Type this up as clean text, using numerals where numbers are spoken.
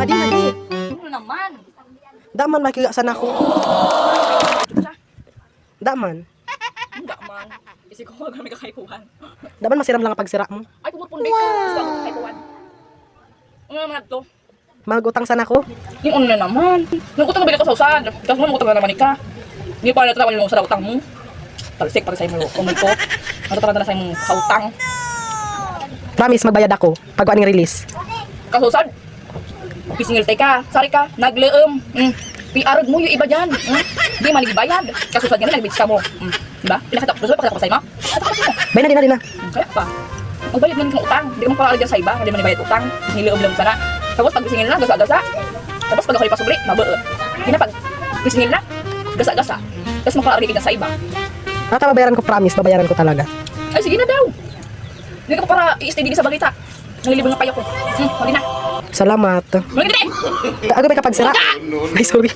Hadi, hadi. Ano naman? Daman, makigasan ako. Daman. Hindi man. Kasi ko wag kami kakaipuhan. Daman, masiram lang ang pagsira mo. Ay, pumupundik ka. Gusto ako kakaipuhan. Ano naman ito? Magutang sana ako. Yung ano na naman. Yung utang bili ko sa usad. Kasi mo utang na naman ka. Hindi pa natatawan yung usad utang mo. Talsik para sa imo umay ko. Natatawan na sa imo sa utang. Promise, magbayad ako. Pag aning release. Kasusad. Pisingil tay ka. Sari ka. Nagleem. PR mo yung iba dyan. Hindi malibayad. Kasusad ka na nagbitch ka mo. Diba? Pinakita ko pa sa ima. Bay na, di na. Kaya pa. Magbayad na ng utang. Hindi mo pala sa iba. Hindi mo nibayad utang. Nileem lang sana. Tapos pag pisingil na, gasa-gasa. Tapos pag ako ipasubli, mabuot. Hindi na pag pisingil na, gasa-gasa. Tapos makakarinig na sa iba. Babayaran ko, promise. Babayaran ko talaga. Ay, sige na daw. Hindi ko para i-stay din sa balita. Nalilibol ng payo ko. Huli na. Salamat. Muli na din! Ako ba kapag sira? Ay, sorry.